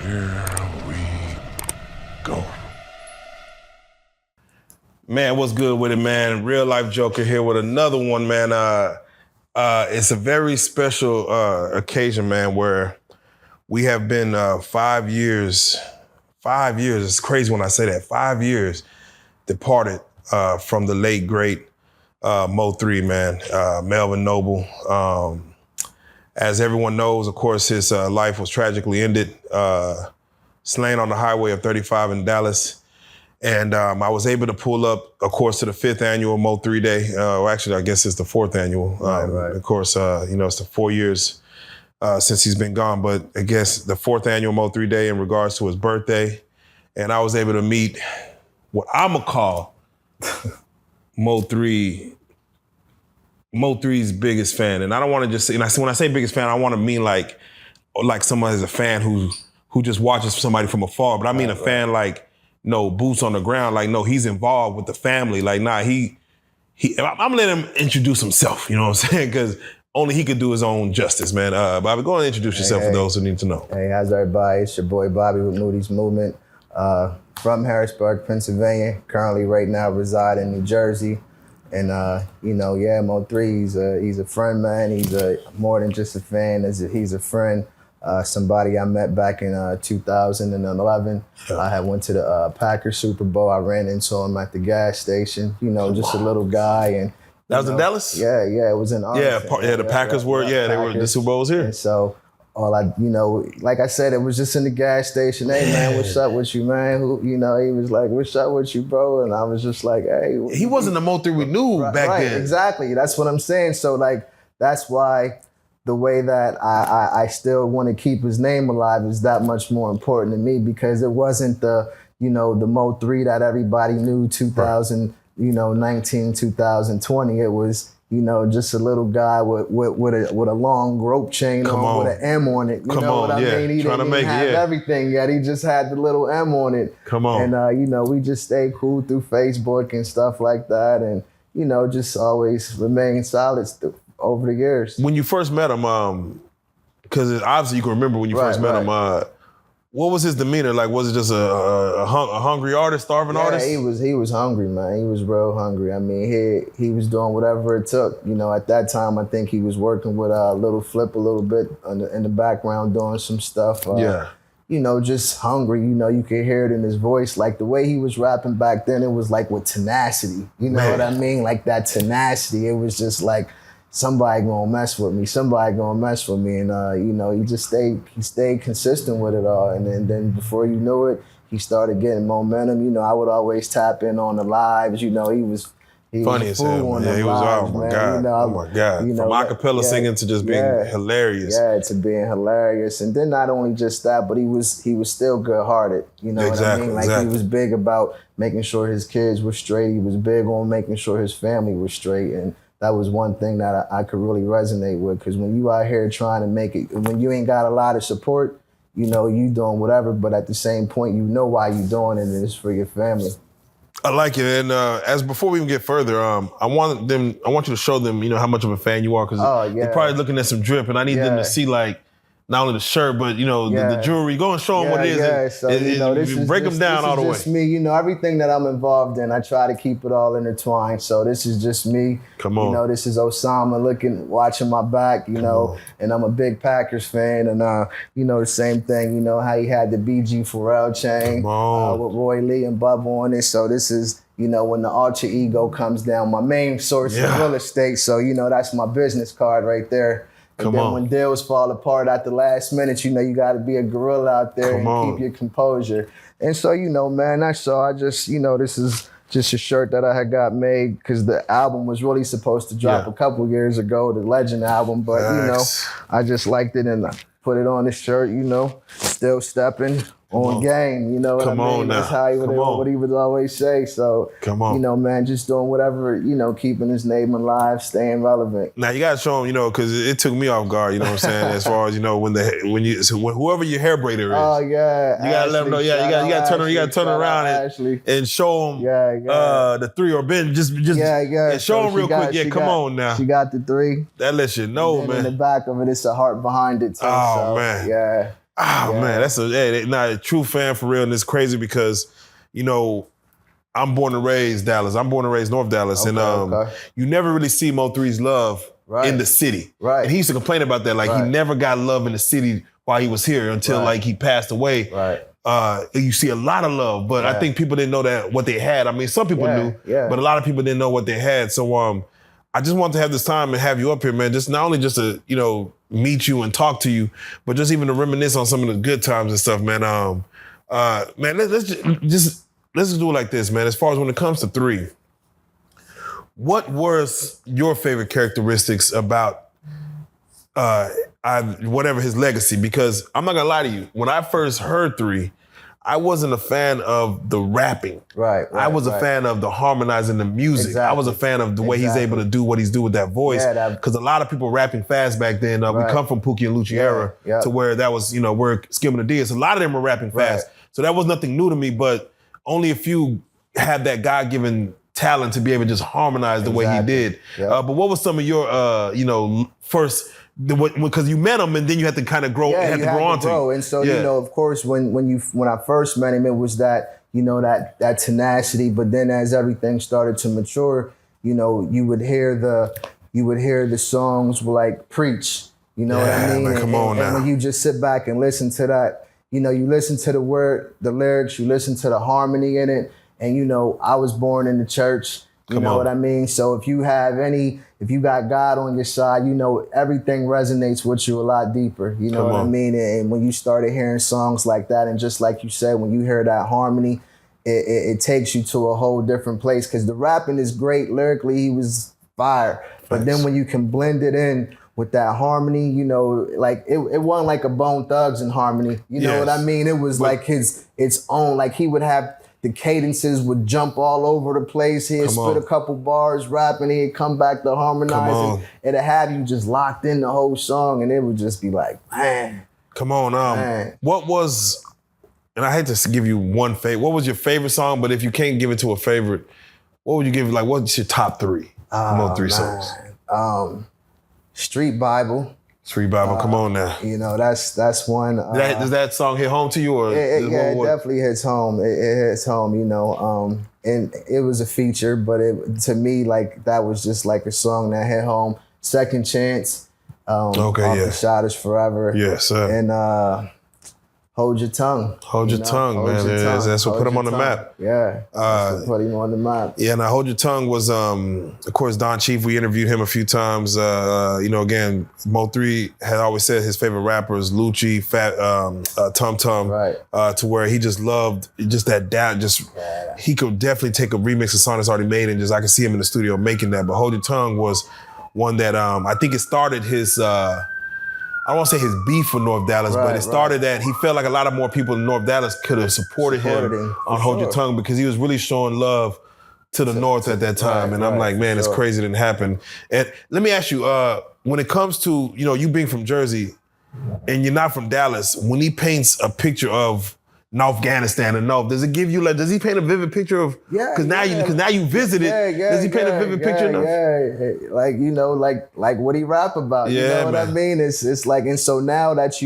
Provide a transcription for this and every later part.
Here we go. Man, what's good with it, man? RealLyfe Joker here with another one, man. It's a very special occasion, man, where we have been 5 years. 5 years, it's crazy when I say that. 5 years departed from the late, great MO3, man, Melvin Noble. As everyone knows, of course, his life was tragically ended, slain on the highway of 35 in Dallas. And I was able to pull up, of course, to the 5th annual MO3 Day. Well, actually, I guess it's the 4th annual. Right. Of course, it's the 4 years since he's been gone. But I guess the 4th annual MO3 Day in regards to his birthday. And I was able to meet what I'm going to call MO3's biggest fan. And I don't want to just say, when I say biggest fan, I want to mean like someone is a fan who just watches somebody from afar. But I mean a fan like, no, boots on the ground. Like, no, he's involved with the family. Like, nah, I'm gonna let him introduce himself, you know what I'm saying? Because only he could do his own justice, man. Bobby, go ahead and introduce yourself for those who need to know. Hey, how's everybody? It's your boy Bobby with Moody's Movement. From Harrisburg, Pennsylvania. Currently, right now, reside in New Jersey. And, MO3, he's a friend, man. He's more than just a fan. He's a friend. Somebody I met back in 2011. I had went to the Packers Super Bowl. I ran into him at the gas station. Just a little guy, and that was in Dallas. Yeah, it was in Arlington. The Packers were. Yeah, they were. The Super Bowl was here. And so like I said, it was just in the gas station. Hey man, what's up with you, man? He was like, what's up with you, bro? And I was just like, hey. He wasn't the MO3 we knew back then. Exactly. That's what I'm saying. So like, that's why the way that I still want to keep his name alive is that much more important to me, because it wasn't the MO3 that everybody knew 2019, 2020. It was, just a little guy with a long rope chain with an M on it. You know what I mean? He didn't have everything yet. He just had the little M on it. Come on. And, we just stayed cool through Facebook and stuff like that. And, just always remain solid over the years. When you first met him, because obviously you can remember when you first met him, what was his demeanor? Like, was it just a hungry artist, starving artist? He was hungry, man. He was real hungry. I mean, he was doing whatever it took. At that time, I think he was working with Little Flip a little bit in the background, doing some stuff. Just hungry. You could hear it in his voice. Like the way he was rapping back then, it was like with tenacity. You know what I mean? Like that tenacity. It was just like, somebody gonna mess with me. And he just stayed consistent with it all. And then before you knew it, he started getting momentum. I would always tap in on the lives. He was funny as hell, man. Yeah, he was, oh my God. Oh my God. From acapella singing to just being hilarious. Yeah, to being hilarious. And then not only just that, but he was still good-hearted. You know what I mean? Like he was big about making sure his kids were straight. He was big on making sure his family was straight. And that was one thing that I could really resonate with, because when you out here trying to make it, when you ain't got a lot of support, you doing whatever, but at the same point, why you doing it, and it's for your family. I like it, and as before we even get further, I want you to show them, how much of a fan you are, because they're probably looking at some drip, and I need them to see like not only the shirt, but the jewelry. Go and show them what it is. Yeah, so break them down all the way. This is just me. Everything that I'm involved in, I try to keep it all intertwined. So this is just me. Come on. This is Osama watching my back. And I'm a big Packers fan. And the same thing. How he had the BG Pharrell chain with Roy Lee and Bubba on it. So this is. When the alter ego comes down, my main source is real estate. So that's my business card right there. And then when deals fall apart at the last minute, you got to be a gorilla out there and keep your composure. And so, man, that's all. I just, this is just a shirt that I had got made because the album was really supposed to drop a couple years ago, the Legend album. But, I just liked it and I put it on this shirt, still stepping. On game, what I mean? That's how what he would always say. So, man, just doing whatever, keeping his name alive, staying relevant. Now you gotta show him, because it took me off guard. You know what I'm saying? As far as whoever your hair braider is. Oh yeah, you gotta let him know. Yeah, you gotta turn around and show him the 3 or Ben. Just and show him real quick. Yeah, come on now. She got the 3. That lets you know, man. In the back of it, it's a heart behind it too. Oh man, yeah. Oh man, that's a true fan for real, and it's crazy because, you know, I'm born and raised Dallas. I'm born and raised North Dallas, and you never really see Mo3's love in the city. Right. And he used to complain about that, like he never got love in the city while he was here until like he passed away. Right. You see a lot of love, but I think people didn't know that what they had. I mean, some people knew, but a lot of people didn't know what they had. So I just wanted to have this time and have you up here, man. Just not only just to, you know, meet you and talk to you, but just even to reminisce on some of the good times and stuff, man. Man, let's do it like this, man. As far as when it comes to 3, what was your favorite characteristics about whatever his legacy? Because I'm not gonna lie to you, when I first heard 3, I wasn't a fan of the rapping. Right. I was a fan of the harmonizing the music. Exactly. I was a fan of the way he's able to do what he's doing with that voice. Because a lot of people rapping fast back then. We come from Pookie and Lucci era to where that was, you know, where Skim and the Diaz. A lot of them were rapping fast. So that was nothing new to me, but only a few had that God-given talent to be able to just harmonize the way he did. But what was some of your, you know, first, because you met him and then you had to kind of grow, had to grow onto him. And so, you know, of course, when I first met him, it was that, you know, that tenacity. But then as everything started to mature, you know, you would hear the songs like Preach. You know what I mean? Man, come on now. And when you just sit back and listen to that, you know, you listen to the word, the lyrics, you listen to the harmony in it. And, you know, I was born in the church. You know what I mean? So if you got God on your side, you know, everything resonates with you a lot deeper. You know what I mean? And when you started hearing songs like that, and just like you said, when you hear that harmony, it takes you to a whole different place. Because the rapping is great. Lyrically, he was fire. But then when you can blend it in with that harmony, you know, like it wasn't like a Bone Thugs in harmony. You know what I mean? It was like its own, like he would have, the cadences would jump all over the place. He'd spit a couple bars, rapping, he'd come back to harmonize. It'd have you just locked in the whole song, and it would just be like, man. Come on. What was, and I hate to give you one favorite, what was your favorite song? But if you can't give it to a favorite, what would you give, like, what's your top 3? Mo3 songs. Street Bible. Street Bible, come on now. You know, that's one. Does that song hit home to you? Or it definitely hits home. It hits home, you know. And it was a feature, but to me, like, that was just like a song that hit home. Second Chance. The Shot Is Forever. Yes, sir. And Hold Your Tongue. Hold Your Tongue, man. That's what put him on the map. Yeah, that's what put him on the map. Yeah, now Hold Your Tongue was, of course, Don Chief. We interviewed him a few times. You know, again, Mo3 had always said his favorite rappers, Lucci, Tum Tum, to where he just loved just that down. He could definitely take a remix of song that's already made, and just I could see him in the studio making that. But Hold Your Tongue was one that I think it started his. I don't want to say his beef with North Dallas, but it started that he felt like a lot of more people in North Dallas could have supported him on Hold Your Tongue, because he was really showing love to the North at that time. And I'm like, man, it's crazy it didn't happen. And let me ask you, when it comes to, you know, you being from Jersey and you're not from Dallas, when he paints a picture of Afghanistan and North, does it give you like? Does he paint a vivid picture of? Because now you visited. Does he paint a vivid picture? Like, you know, like what he rap about. You know what I mean? It's like, and so now that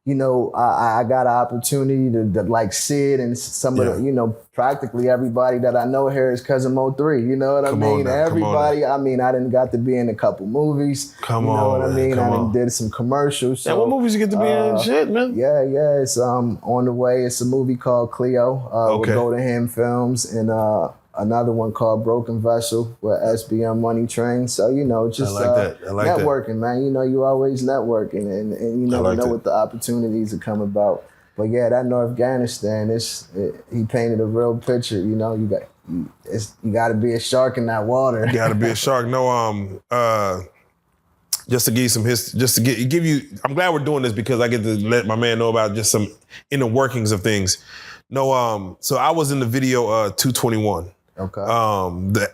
you know, I got an opportunity to like see it, and some of the, you know, practically everybody that I know here is cousin Mo3. You know what I mean? Everybody. I mean, I done got to be in a couple movies. You know what I mean? I done did some commercials. So, what movies you get to be in? Shit, man. Yeah. It's on the way. It's a movie called Cleo with Go to Him Films, and another one called Broken Vessel with SBM Money Train. So, you know, just networking, man. You know, you always networking, and you never know what the opportunities that come about. But yeah, that North Afghanistan, he painted a real picture. You know, you got to be a shark in that water. You got to be a shark. No, just to give you some history, just to give you. I'm glad we're doing this because I get to let my man know about just some inner workings of things. No, so I was in the video 221. Okay.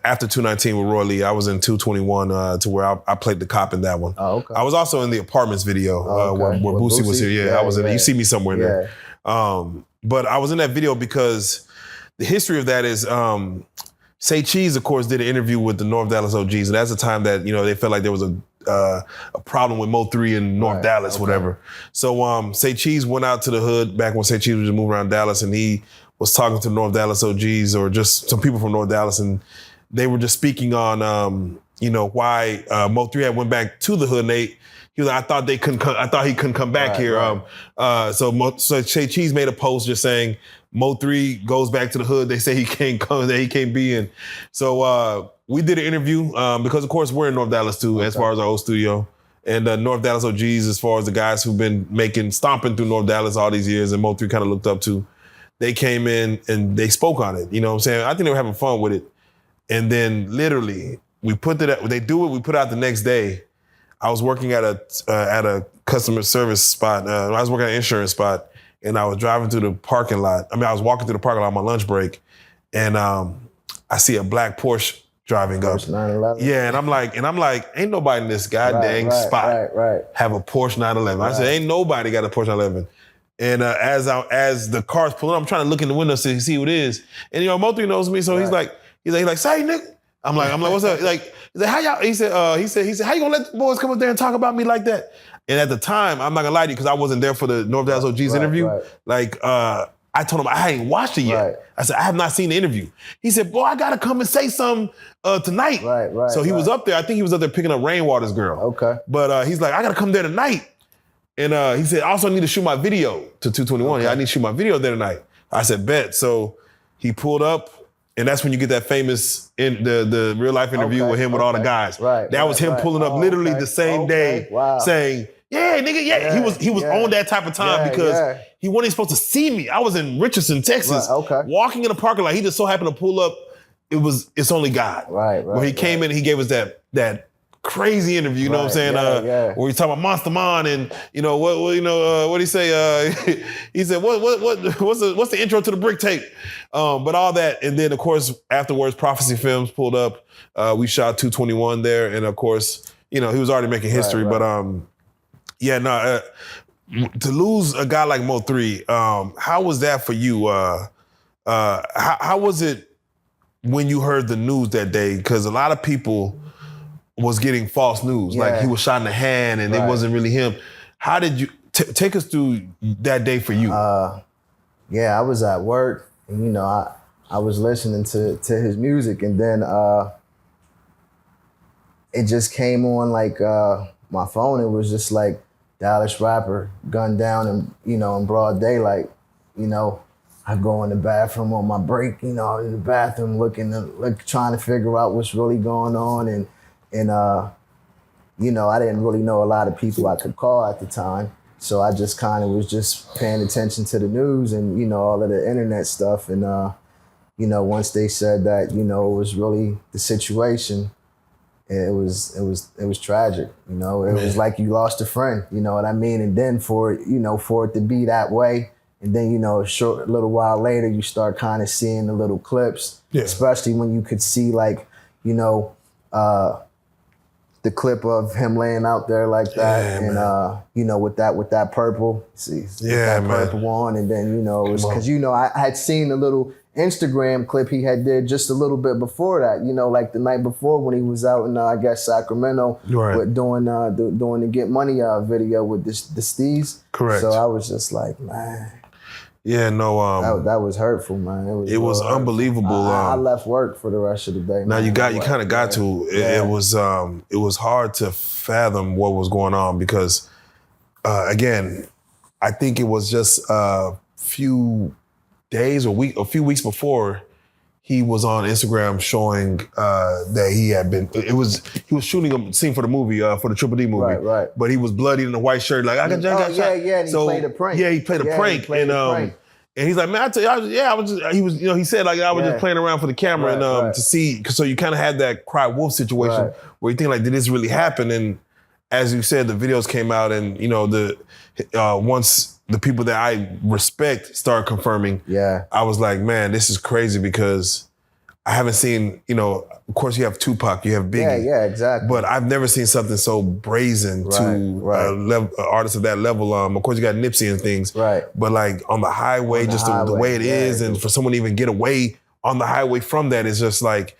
After 219 with Roy Lee, I was in 221 to where I played the cop in that one. Oh, okay. I was also in the Apartments video where Boosie was here. Yeah, I was in it. You see me somewhere in there. But I was in that video because the history of that is Say Cheese, of course, did an interview with the North Dallas OGs, and that's the time that, you know, they felt like there was a a problem with Mo3 in North Dallas, whatever. So Say Cheese went out to the hood back when Say Cheese was just moving around Dallas, and he was talking to North Dallas OGs or just some people from North Dallas, and they were just speaking on why Mo3 had went back to the hood. And he was like, I thought he couldn't come back here. So Say Cheese made a post just saying Mo3 goes back to the hood. They say he can't come, that he can't be in. So we did an interview because, of course, we're in North Dallas too, as far as our old studio. And North Dallas OGs, as far as the guys who've been stomping through North Dallas all these years and Mo3 kind of looked up to, they came in and they spoke on it. You know what I'm saying? I think they were having fun with it. And then literally, we put it out the next day. I was working at a customer service spot. I was working at an insurance spot, and I was driving through the parking lot. I was walking through the parking lot on my lunch break, and I see a black Porsche driving up. 911. Yeah, and I'm like, ain't nobody in this goddamn spot have a Porsche 911. I said, ain't nobody got a Porsche 911. And as the car's pulling up, I'm trying to look in the window to see who it is. And Mo3 knows me, so he's like, say nigga. I'm like, what's up? He's like, how y'all? He said, how you gonna let the boys come up there and talk about me like that? And at the time, I'm not gonna lie to you, because I wasn't there for the North Dallas OGs interview. I told him I ain't watched it yet. I said, I have not seen the interview. He said, boy, I gotta come and say something tonight. So he was up there. I think he was up there picking up Rainwater's girl. Okay. But he's like, I gotta come there tonight. And he said, I also need to shoot my video to 221. I need to shoot my video there tonight. I said, bet. So he pulled up. And that's when you get that famous the real life interview with him with all the guys. That was him pulling up literally the same day, saying, "Yeah, nigga, yeah." He was on that type of time because he wasn't supposed to see me. I was in Richardson, Texas, walking in the parking lot. He just so happened to pull up. It's only God. Where he came in and he gave us that crazy interview, you know what I'm saying? Where he's talking about Monster Man and what did he say? He said, what's the intro to the brick tape? But all that, and then of course afterwards, Prophecy Films pulled up. We shot 221 there, and of course, he was already making history. But to lose a guy like Mo3, how was that for you? How was it when you heard the news that day? Because a lot of people was getting false news, like he was shot in the hand and it wasn't really him. How did you take us through that day for you? I was at work, and I was listening to his music, and then it just came on like my phone. It was just like Dallas rapper gunned down and in broad daylight. I go in the bathroom on my break, in the bathroom trying to figure out what's really going on, and I didn't really know a lot of people I could call at the time. So I just kind of was just paying attention to the news and, all of the internet stuff. And, once they said that, it was really the situation, it was tragic. It was like you lost a friend, you know what I mean? And then for it to be that way, and then, a little while later, you start kind of seeing the little clips, especially when you could see the clip of him laying out there like that, and with that purple, purple on, and then it was because I had seen a little Instagram clip he had did just a little bit before that, like the night before when he was out in I guess Sacramento, with doing the Get Money video with the Steez. Correct. So I was just like, man. Yeah, no. That was hurtful, man. It was unbelievable. I left work for the rest of the day. Now you kind of got to. It was hard to fathom what was going on because, again, I think it was just a few days or a few weeks before he was on Instagram showing that he had been. He was shooting a scene for the movie, for the Triple D movie. Right. But he was bloodied in a white shirt, like I got shot. And he played a prank. Yeah, he played a prank, and he's like, man, I tell you, I was just. He was, he said like I was just playing around for the camera to see. So you kind of had that cry wolf situation where you think like, did this really happen? And as you said, the videos came out, and once the people that I respect started confirming, I was like, man, this is crazy because I haven't seen, of course you have Tupac, you have Biggie. Yeah, exactly. But I've never seen something so brazen to an artist of that level. Of course you got Nipsey and things. Right. But like on the highway, the way it is, and for someone to even get away on the highway from that is just like,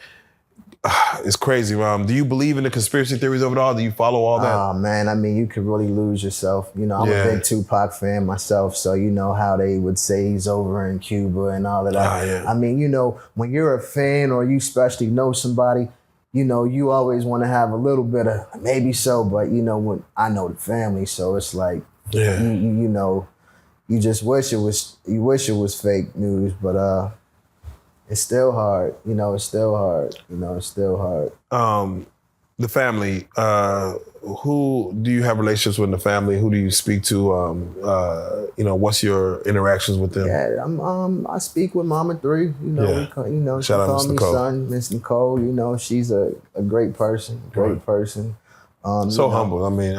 it's crazy. Do you believe in the conspiracy theories of it all? Do you follow all that? Oh man, I mean, you could really lose yourself. You know, I'm a big Tupac fan myself, so you know how they would say he's over in Cuba and all of that. I mean, you know, when you're a fan or you especially know somebody, you know, you always want to have a little bit of maybe so, but you know, when I know the family, so it's like, you know, you just wish it was fake news, but it's still hard. You know, it's still hard. The family, who do you have relationships with in the family? Who do you speak to? You know, what's your interactions with them? Yeah, I speak with Mama 3. You know, Shout out she Miss called me Nicole. son, Miss Nicole. You know, she's a great person, person. Humble. I mean,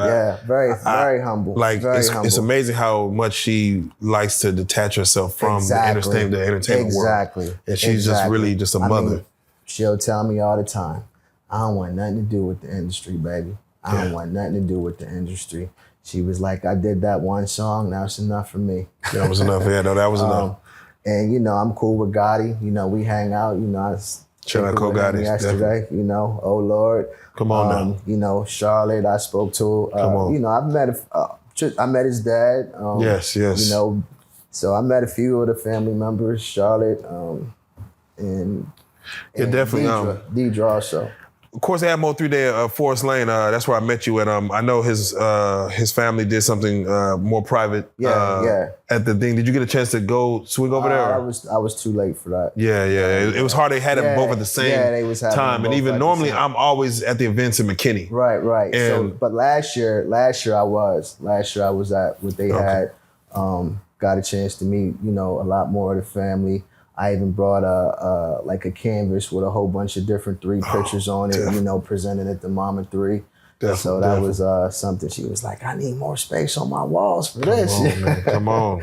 very humble. Like humble. It's amazing how much she likes to detach herself from the entertainment world. And she's just really just a mother. I mean, she'll tell me all the time, I don't want nothing to do with the industry, baby. I don't want nothing to do with the industry. She was like, I did that one song, that's enough for me. That was enough. Yeah, no, that was enough. And you know, I'm cool with Gotti. You know, we hang out. You know, I shout out Gotti yesterday. You know, oh Lord. Come on now. You know, Charlotte, I spoke to. Come on. You know, I met his dad. Yes. You know, so I met a few of the family members, Charlotte, and definitely Deidre also. Of course, they had MO3 there, Forest Lane. That's where I met you. And I know his family did something more private. At the thing. Did you get a chance to go swing over there? I was too late for that. Yeah. It was hard. They had them both at the same time. And even normally, I'm always at the events in McKinney. Right. And but last year I was at what they had. Got a chance to meet, you know, a lot more of the family. I even brought a canvas with a whole bunch of different 3 pictures on it, you know, presented it to Mama 3. So that was something. She was like, I need more space on my walls for this. Come on.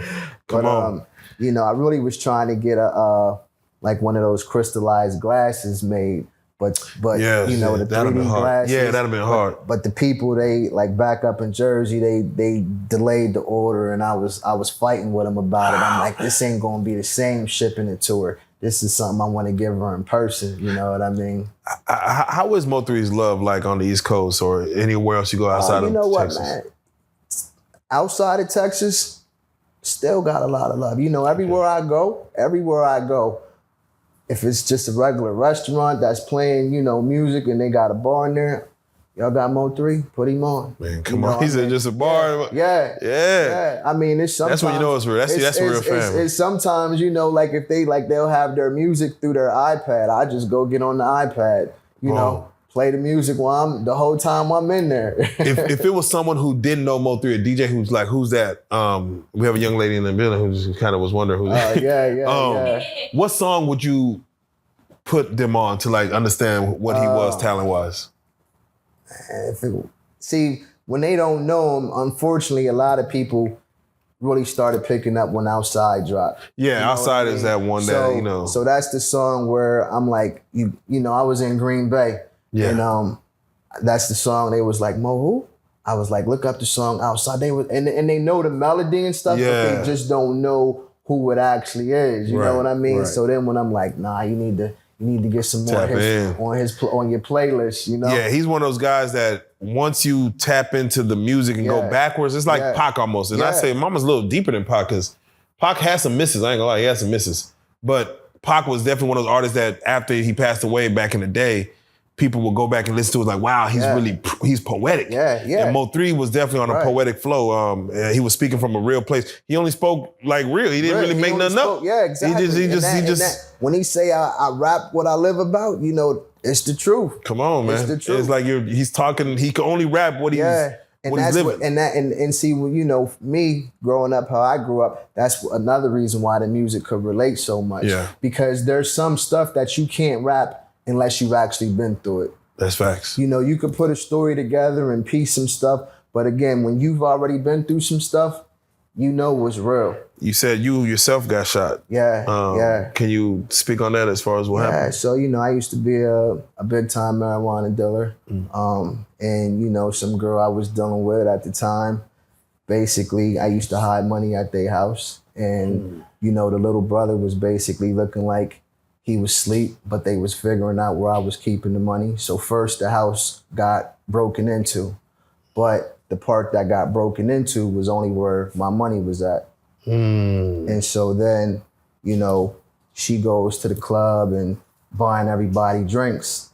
You know, I really was trying to get like one of those crystallized glasses made. But you know, the 3D glasses. Yeah, that'd have been hard. But the people, they like back up in Jersey, they delayed the order, and I was fighting with them about it. I'm like, this ain't gonna be the same shipping it to her. This is something I want to give her in person. You know what I mean? How is Mo3's love like on the East Coast or anywhere else you go outside of Texas? You know what, man? Outside of Texas, still got a lot of love. You know, everywhere I go. If it's just a regular restaurant that's playing, you know, music and they got a bar in there, y'all got Mo3, put him on. Man, come on. He said just a bar. Yeah. I mean, it's sometimes. That's when you know it's real. That's real family. It's sometimes, you know, like if they'll have their music through their iPad. I just go get on the iPad, you know, play the music the whole time I'm in there. if it was someone who didn't know Mo3, a DJ who's like, who's that? We have a young lady in the building who just kind of was wondering who that. Yeah. What song would you put them on to like understand what he was talent-wise? See, when they don't know him, unfortunately, a lot of people really started picking up when Outside dropped. Yeah, you know Outside is that one that, you know. So that's the song where I'm like, you know, I was in Green Bay. Yeah. And that's the song. They was like, Mo, who? I was like, look up the song Outside. And they know the melody and stuff, but they just don't know who it actually is. You know what I mean? Right. So then when I'm like, nah, you need to get some more on your playlist, you know? Yeah, he's one of those guys that once you tap into the music and go backwards, it's like Pac almost. And I say Mama's a little deeper than Pac because Pac has some misses. I ain't gonna lie, he has some misses. But Pac was definitely one of those artists that after he passed away back in the day, people will go back and listen to it like, wow, he's poetic. Yeah. And Mo3 was definitely on a poetic flow. He was speaking from a real place. He only spoke like real. He didn't really make nothing up. Yeah, exactly. He just when he say I rap what I live about, you know, it's the truth. Come on, man. It's the truth. It's like he's talking, he can only rap what he's living. And see, you know, me growing up how I grew up, that's another reason why the music could relate so much. Yeah. Because there's some stuff that you can't rap unless you've actually been through it. That's facts. You know, you could put a story together and piece some stuff, but again, when you've already been through some stuff, you know what's real. You said you yourself got shot. Yeah. Can you speak on that as far as what happened? Yeah, so, you know, I used to be a big-time marijuana dealer. And, you know, some girl I was dealing with at the time, basically, I used to hide money at their house. And, you know, the little brother was basically looking like he was asleep, but they was figuring out where I was keeping the money. So first the house got broken into, but the part that got broken into was only where my money was at. And so then, you know, she goes to the club and buying everybody drinks.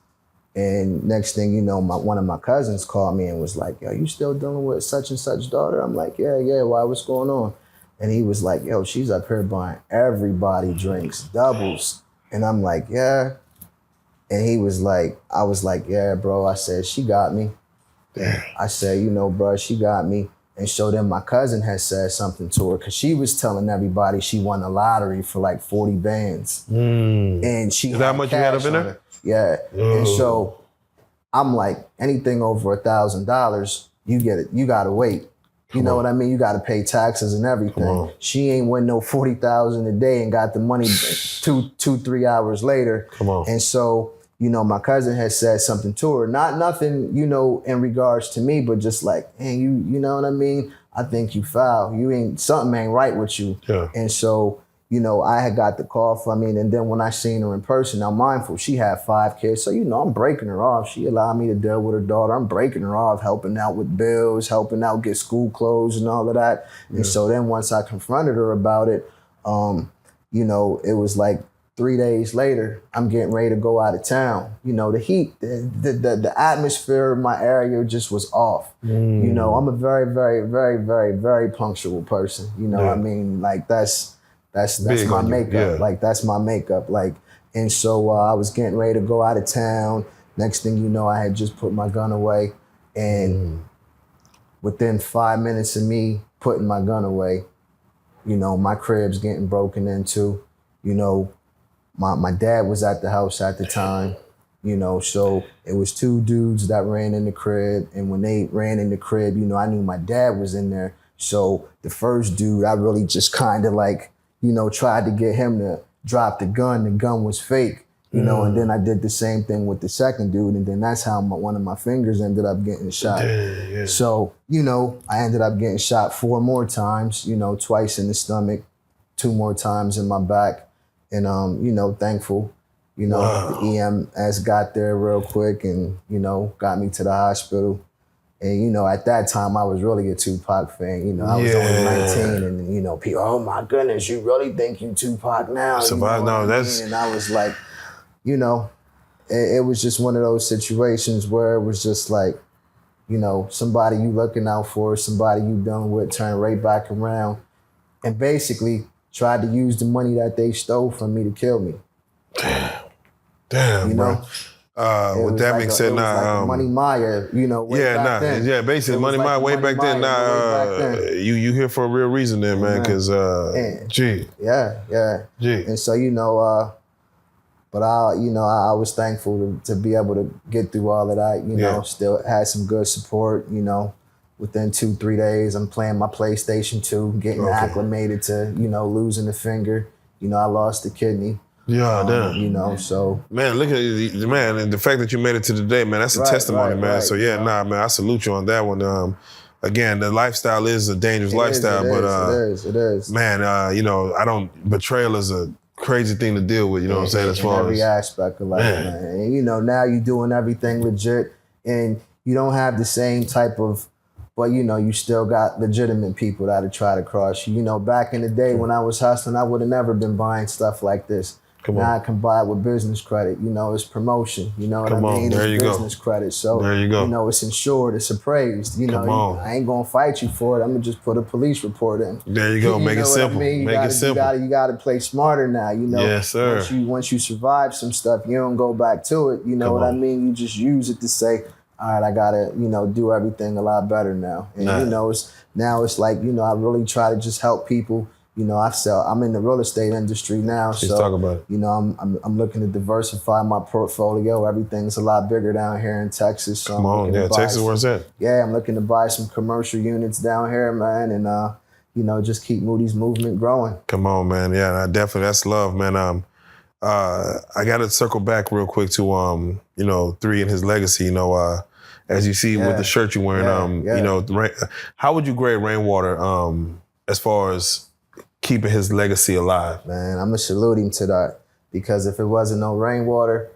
And next thing you know, one of my cousins called me and was like, yo, you still dealing with such and such daughter? I'm like, yeah, why, what's going on? And he was like, yo, she's up here buying everybody drinks, doubles. And I'm like, yeah. And he was like, I was like, yeah, bro. I said, she got me. Damn. I said, you know, bro, she got me. And so then my cousin had said something to her because she was telling everybody she won the lottery for like 40 bands. And she Is that how much you had up in there? Yeah. And so I'm like, anything over $1,000, you get it. You gotta wait. You know what I mean? You gotta pay taxes and everything. She ain't win no 40,000 a day and got the money 3 hours later. And so, you know, my cousin had said something to her. Not nothing, you know, in regards to me, but just like, hey, you know what I mean? I think you foul. Something ain't right with you. Yeah. And so, you know, I had got the call from me, and then when I seen her in person, now mindful, she had 5 kids, so, you know, I'm breaking her off. She allowed me to deal with her daughter. I'm breaking her off, helping out with bills, helping out get school clothes and all of that. Yeah. And so then once I confronted her about it, you know, it was like 3 days later, I'm getting ready to go out of town. You know, the heat, the atmosphere in my area just was off. You know, I'm a very, very, very, very, very punctual person. You know what I mean? Like that's my makeup. Yeah. Like that's my makeup. Like, and so I was getting ready to go out of town. Next thing you know, I had just put my gun away, and within 5 minutes of me putting my gun away, you know, my crib's getting broken into. You know, my dad was at the house at the time. You know, so it was 2 dudes that ran in the crib, and when they ran in the crib, you know, I knew my dad was in there. So the first dude, I really just kind of like, you know, tried to get him to drop the gun. The gun was fake, you know, and then I did the same thing with the second dude, and then that's how one of my fingers ended up getting shot. So, you know, I ended up getting shot 4 more times, you know, twice in the stomach, 2 more times in my back, and, you know, thankful, you know, the EMS got there real quick and, you know, got me to the hospital. And, you know, at that time, I was really a Tupac fan. You know, I was only 19 and, you know, people, oh my goodness, you really think you Tupac now? You know that's... And I was like, you know, it was just one of those situations where it was just like, you know, somebody you looking out for, somebody you done with, turn right back around and basically tried to use the money that they stole from me to kill me. Damn, you bro. know? With that being said, like Money Maya, you know, basically Money Maya way back then. You here for a real reason then, man, because G. And so, you know, but I was thankful to be able to get through all of that, you know, still had some good support, you know. Within 2-3 days, I'm playing my PlayStation 2, getting acclimated to, you know, losing the finger. You know, I lost the kidney. Yeah, damn. You know, so. Man, look at the man, and the fact that you made it to today, man, that's a testimony, man. So man, I salute you on that one. Again, the lifestyle is a dangerous lifestyle, it is. Man, you know, betrayal is a crazy thing to deal with, you know what I'm saying, as far as. Every aspect of life, man. And, you know, now you're doing everything legit, and you don't have the same type of, but, you know, you still got legitimate people that'll try to cross you. You know, back in the day when I was hustling, I would have never been buying stuff like this. Now I can buy it with business credit. You know, it's promotion. You know what I mean? There you go. Business credit. So, there you go. You know, it's insured, it's appraised. You know, I ain't gonna fight you for it. I'm gonna just put a police report in. There you go. Make it simple. Make it simple. You gotta play smarter now. You know, yes, sir. Once you survive some stuff, you don't go back to it. You know what I mean? You just use it to say, all right, I gotta, you know, do everything a lot better now. And you know, it's like, you know, I really try to just help people. You know, I'm in the real estate industry now. Let's talk about it. You know, I'm looking to diversify my portfolio. Everything's a lot bigger down here in Texas. So Texas, where's that? Yeah, I'm looking to buy some commercial units down here, man, and you know, just keep Moody's movement growing. Come on, man. Yeah, definitely, that's love, man. I got to circle back real quick to you know, 3 and his legacy. You know, as you see with the shirt you're wearing, you know, how would you grade Rainwater as far as keeping his legacy alive? Man, I'm gonna salute him to that. because if it wasn't no Rainwater,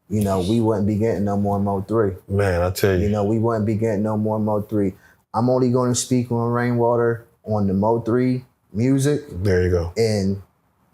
you know, we wouldn't be getting no more MO3. Man, I tell you. You know, we wouldn't be getting no more MO3. I'm only going to speak on Rainwater on the MO3 music. There you go. And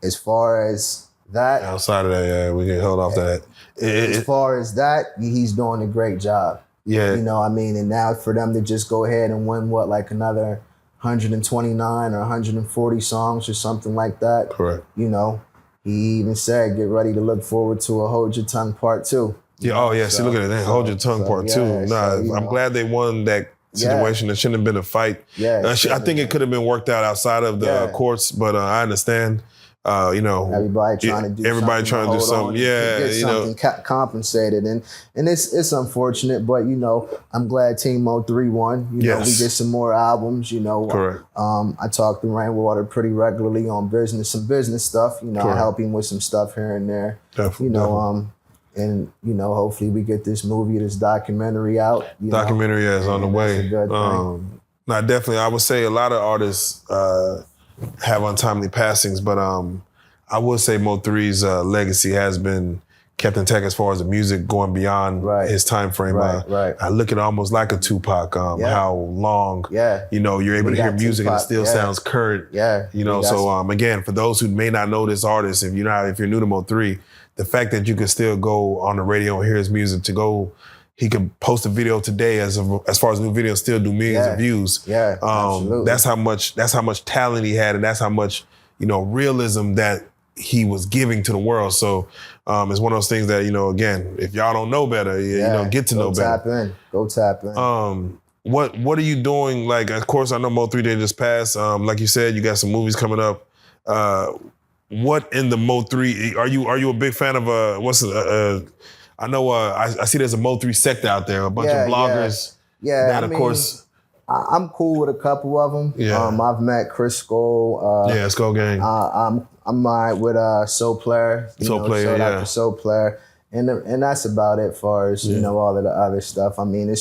as far as that, outside of that, yeah, we can hold off to that. As far as that, he's doing a great job. Yeah. You know, I mean, and now for them to just go ahead and win like another 129 or 140 songs or something like that. Correct. You know, he even said, get ready to look forward to a Hold Your Tongue Part 2. Yeah. Oh yeah. See, look at that. Hold Your Tongue Part 2. Nah, I'm glad they won that situation. It shouldn't have been a fight. Yeah. I think it could have been worked out outside of the courts, but I understand. You know, everybody trying to do something. Yeah, get something compensated, and it's unfortunate, but you know, I'm glad Team MO3 won. You know, we get some more albums. You know, correct. I talk to Rainwater pretty regularly on some business stuff. You know, I help him with some stuff here and there. Definitely. You know, and you know, hopefully we get this documentary out. Documentary is on the way. That's a good thing. Now, definitely, I would say a lot of artists have untimely passings, but I would say Mo3's legacy has been kept intact as far as the music going beyond his time frame. I look at it almost like a Tupac, how long you know you're able to hear music Tupac, and it still sounds current. You know, so again, for those who may not know this artist, if you're new to Mo3, the fact that you can still go on the radio and hear his music, he could post a video today as far as new videos still do millions of views. Absolutely. That's how much talent he had, and that's how much, you know, realism that he was giving to the world. So it's one of those things that, you know, again, if y'all don't know better, you know, get to know better. Go tap in. What are you doing? Like, of course, I know Mo3 did just pass. Like you said, you got some movies coming up. What in the Mo3 are you a big fan of? I know I see there's a Mo3 sector out there, a bunch of bloggers. That, of course. I'm cool with a couple of them. I've met Chris Skull. Skull Gang. I'm with Soul Player. Soul Player, out to Soul Player. And that's about it as far as, you know, all of the other stuff. I mean,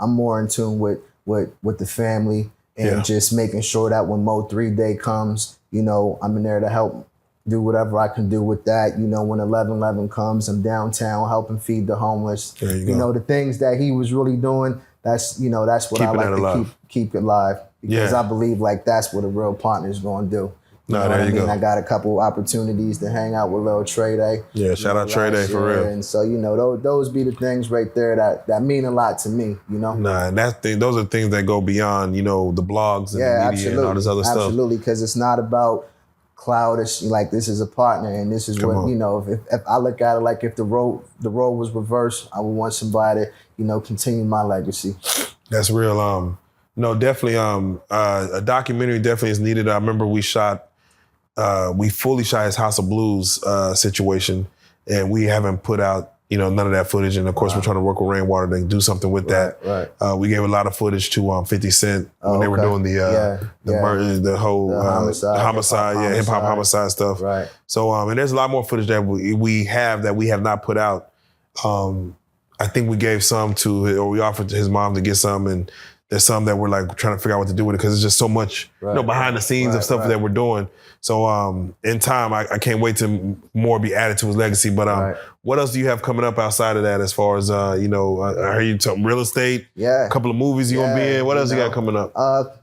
I'm more in tune with the family and just making sure that when Mo3 Day comes, you know, I'm in there to help do whatever I can do with that. You know, when 11/11 comes, I'm downtown helping feed the homeless. You know, the things that he was really doing, that's what I like to keep it alive. Because I believe like that's what a real partner is going to do. You know what I mean? I got a couple opportunities to hang out with Lil Trey Day. Yeah, shout out Trey Day for real. And so, you know, those be the things right there that mean a lot to me, you know? And those are things that go beyond, you know, the blogs and the media and all this other stuff. Absolutely, because it's not about cloud. It's like, this is a partner, and this is what, you know, if I look at it like if the role was reversed, I would want somebody to, you know, continue my legacy. That's real. No, definitely a documentary definitely is needed. I remember we fully shot his House of Blues situation, and we haven't put out, you know, none of that footage. And of course, we're trying to work with Rainwater to do something with that. We gave a lot of footage to 50 Cent when they were doing the whole homicide, hip hop homicide stuff. So, and there's a lot more footage that we have not put out. I think we gave some we offered to his mom to get some, and there's some that we're like trying to figure out what to do with it because it's just so much, you know, behind the scenes of stuff that we're doing. So in time, I can't wait to more be added to his legacy. But what else do you have coming up outside of that as far as, you know, I heard you talking real estate, a couple of movies you gonna be in. What else you got coming up?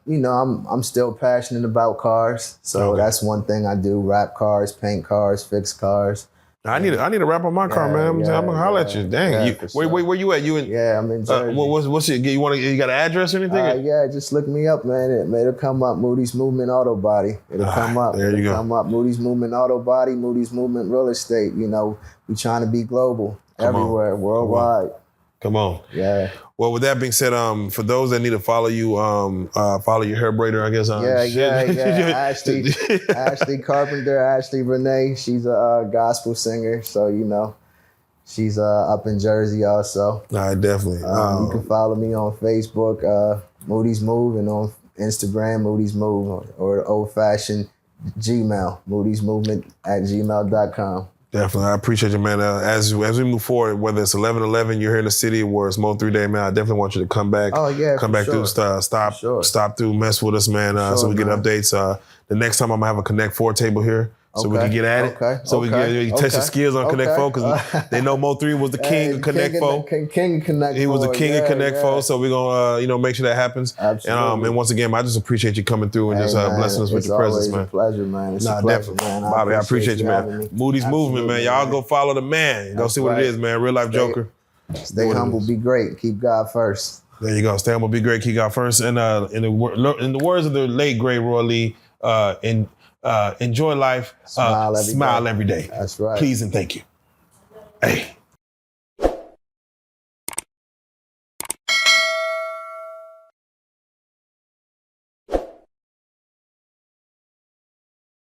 You know, I'm still passionate about cars. So that's one thing I do, wrap cars, paint cars, fix cars. I need to wrap on my car, man. I'm gonna holler at you. Dang, where you at? You in? Yeah, I'm in Jersey. What's it? You got an address or anything? Yeah, just look me up, man. It'll come up. Moody's Movement Auto Body. It'll come up. There you go. Come up. Moody's Movement Auto Body. Moody's Movement Real Estate. You know, we trying to be global, everywhere, worldwide. Come on. Yeah. Well, with that being said, for those that need to follow you, follow your hair braider, I guess. Ashley Carpenter, Ashley Renee. She's a gospel singer, so you know, she's up in Jersey also. Definitely. You can follow me on Facebook, Moody's Move, and on Instagram, Moody's Move, or the old-fashioned Gmail, Moody's Movement @gmail.com. Definitely. I appreciate you, man. As we move forward, whether it's 11/11, you're here in the city, or it's Mo3 Day, man, I definitely want you to come back. Come back through, stop through, mess with us, man, so we get updates. The next time I'm going to have a Connect 4 table here. so we can get at it. Okay. So we can test your skills on Connect 4 because they know Mo3 was the king of Connect 4. King of Connect 4. He was the king of Connect 4, so we're gonna make sure that happens. Absolutely. And once again, I just appreciate you coming through and just blessing us with your presence, man. It's a pleasure, man. It's a pleasure, man. Bobby, I appreciate you, man. Moody's movement, man. Y'all go follow the man. Go see what it is, man. RealLyfe Joker. Stay humble, be great. Keep God first. There you go. Stay humble, be great. Keep God first. And in the words of the late great Roy Lee, enjoy life. Smile every day. That's right. Please and thank you. Hey.